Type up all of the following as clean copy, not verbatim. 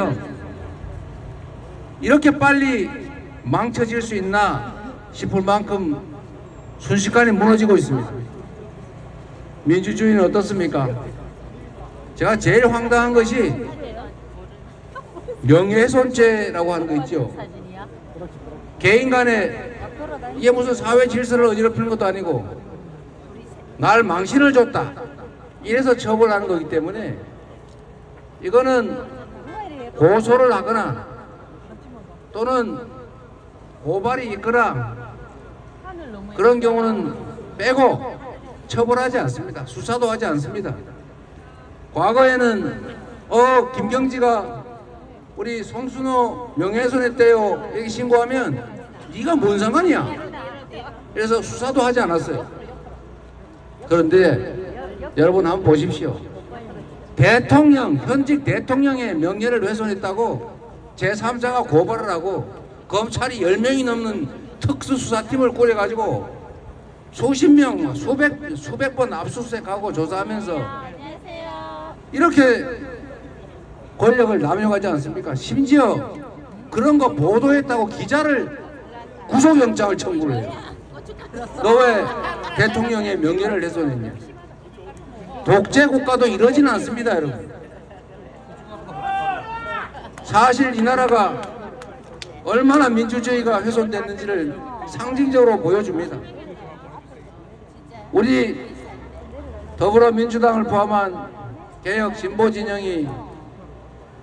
관련해서 이렇게 빨리 망쳐질 수 있나 싶을 만큼 순식간에 무너지고 있습니다. 민주주의는 어떻습니까? 제가 제일 황당한 것이 명예훼손죄라고 하는 거 있죠. 개인 간에 이게 무슨 사회 질서를 어지럽히는 것도 아니고 날 망신을 줬다 이래서 처벌하는 거기 때문에 이거는 고소를 하거나 또는 고발이 있거나 그런 경우는 빼고 처벌하지 않습니다. 수사도 하지 않습니다. 과거에는 김경지가 우리 송순호 명예훼손했대요 여기 신고하면 네가 뭔 상관이야 그래서 수사도 하지 않았어요. 그런데 여러분 한번 보십시오. 현직 대통령의 명예를 훼손했다고 제3자가 고발을 하고 검찰이 10명이 넘는 특수수사팀을 꾸려가지고 수십 명, 수백 번 압수수색하고 조사하면서 이렇게 권력을 남용하지 않습니까? 심지어 그런 거 보도했다고 기자를 구속영장을 청구를 해요. 너 왜 대통령의 명예를 훼손했냐? 독재 국가도 이러지는 않습니다, 여러분. 사실 이 나라가 얼마나 민주주의가 훼손됐는지를 상징적으로 보여줍니다. 우리 더불어민주당을 포함한 개혁 진보 진영이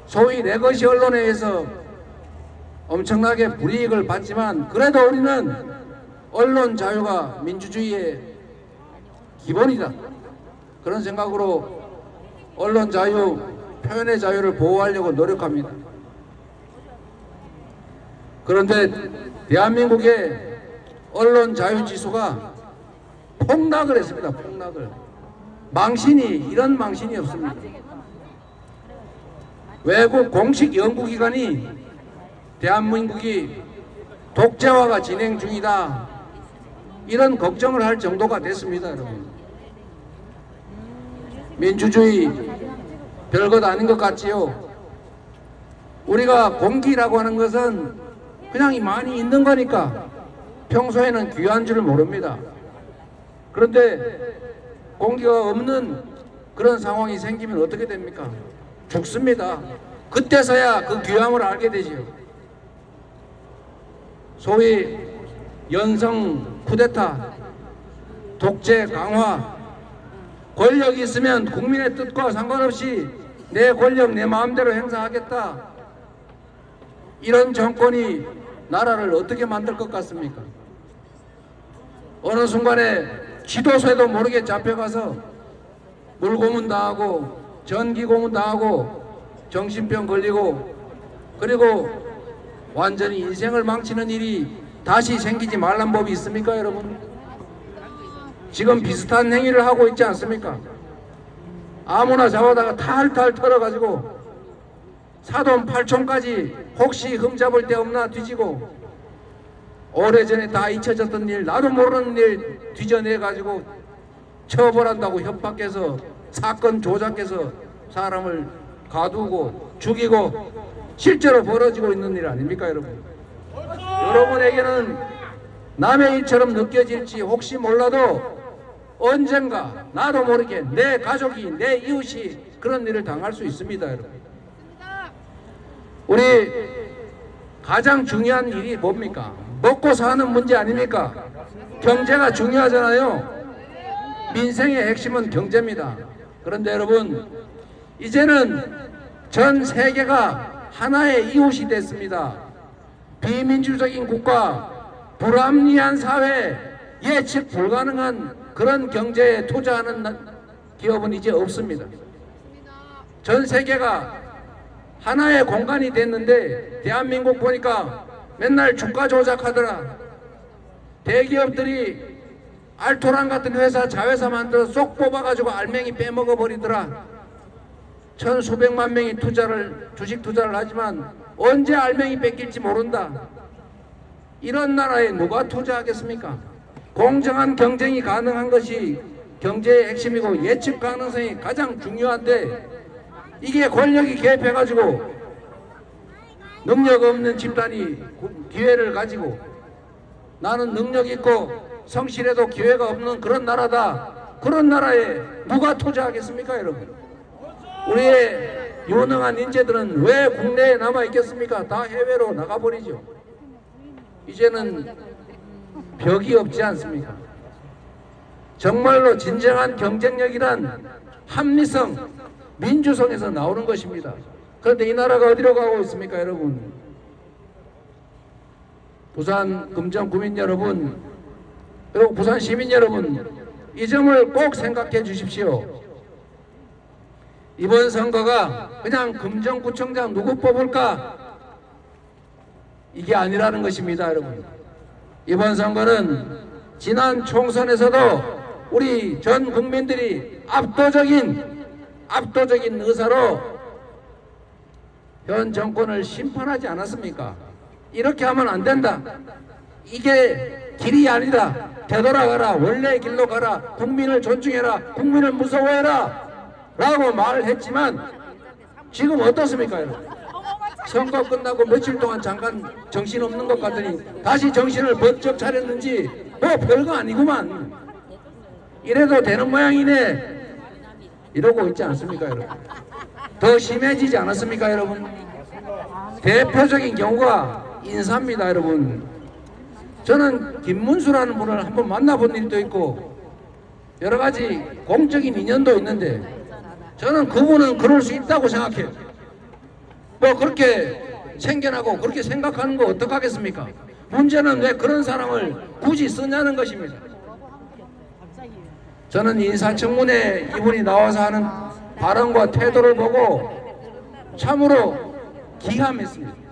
소위 레거시 언론에 의해서 엄청나게 불이익을 받지만 그래도 우리는 언론 자유가 민주주의의 기본이다. 그런 생각으로 언론 자유, 표현의 자유를 보호하려고 노력합니다. 그런데 대한민국의 언론 자유 지수가 폭락을 했습니다. 폭락을. 이런 망신이 없습니다. 외국 공식 연구기관이 대한민국이 독재화가 진행 중이다 이런 걱정을 할 정도가 됐습니다. 여러분. 민주주의 별것 아닌 것 같지요. 우리가 공기라고 하는 것은 그냥 많이 있는 거니까 평소에는 귀한 줄 모릅니다. 그런데 공기가 없는 그런 상황이 생기면 어떻게 됩니까? 죽습니다. 그때서야 그 귀함을 알게 되지요. 소위 연성 쿠데타, 독재 강화, 권력이 있으면 국민의 뜻과 상관없이 내 권력 내 마음대로 행사하겠다. 이런 정권이 나라를 어떻게 만들 것 같습니까? 어느 순간에 지도세도 모르게 잡혀가서 물고문 당하고 전기고문 당하고 정신병 걸리고 그리고 완전히 인생을 망치는 일이 다시 생기지 말란 법이 있습니까, 여러분? 지금 비슷한 행위를 하고 있지 않습니까? 아무나 잡아다가 탈탈 털어가지고 사돈 팔촌까지 혹시 흠잡을 데 없나 뒤지고 오래전에 다 잊혀졌던 일, 나도 모르는 일 뒤져내가지고 처벌한다고 협박해서 사건 조작해서 사람을 가두고 죽이고 실제로 벌어지고 있는 일 아닙니까, 여러분? 여러분에게는 남의 일처럼 느껴질지 혹시 몰라도 언젠가 나도 모르게 내 가족이, 내 이웃이 그런 일을 당할 수 있습니다, 여러분. 우리 가장 중요한 일이 뭡니까? 먹고 사는 문제 아닙니까? 경제가 중요하잖아요. 민생의 핵심은 경제입니다. 그런데 여러분, 이제는 전 세계가 하나의 이웃이 됐습니다. 비민주적인 국가, 불합리한 사회, 예측 불가능한 그런 경제에 투자하는 기업은 이제 없습니다. 전 세계가 하나의 공간이 됐는데 대한민국 보니까 맨날 주가 조작하더라. 대기업들이 알토란 같은 회사, 자회사 만들어 쏙 뽑아가지고 알맹이 빼먹어 버리더라. 천수백만 명이 주식 투자를 하지만 언제 알맹이 뺏길지 모른다. 이런 나라에 누가 투자하겠습니까? 공정한 경쟁이 가능한 것이 경제의 핵심이고 예측 가능성이 가장 중요한데 이게 권력이 개입해가지고 능력 없는 집단이 기회를 가지고 나는 능력 있고 성실해도 기회가 없는 그런 나라다. 그런 나라에 누가 투자하겠습니까, 여러분? 우리의 유능한 인재들은 왜 국내에 남아 있겠습니까? 다 해외로 나가버리죠. 이제는 벽이 없지 않습니까? 정말로 진정한 경쟁력이란 합리성, 민주성에서 나오는 것입니다. 그런데 이 나라가 어디로 가고 있습니까, 여러분? 부산 금정 구민 여러분, 그리고 부산 시민 여러분, 이 점을 꼭 생각해 주십시오. 이번 선거가 그냥 금정구청장 누구 뽑을까? 이게 아니라는 것입니다, 여러분. 이번 선거는 지난 총선에서도 우리 전 국민들이 압도적인 의사로 현 정권을 심판하지 않았습니까? 이렇게 하면 안 된다. 이게 길이 아니다. 되돌아가라. 원래의 길로 가라. 국민을 존중해라. 국민을 무서워해라. 라고 말을 했지만 지금 어떻습니까, 여러분? 선거 끝나고 며칠 동안 잠깐 정신없는 것 같더니 다시 정신을 번쩍 차렸는지 뭐 별거 아니구만. 이래도 되는 모양이네. 이러고 있지 않습니까, 여러분? 더 심해지지 않았습니까, 여러분? 대표적인 경우가 인사입니다, 여러분. 저는 김문수라는 분을 한번 만나본 일도 있고 여러 가지 공적인 인연도 있는데 저는 그분은 그럴 수 있다고 생각해요. 뭐 그렇게 생겨나고 그렇게 생각하는 거 어떡하겠습니까? 문제는 왜 그런 사람을 굳이 쓰냐는 것입니다. 저는 인사청문회 이분이 나와서 하는 발언과 태도를 보고 참으로 기함했습니다.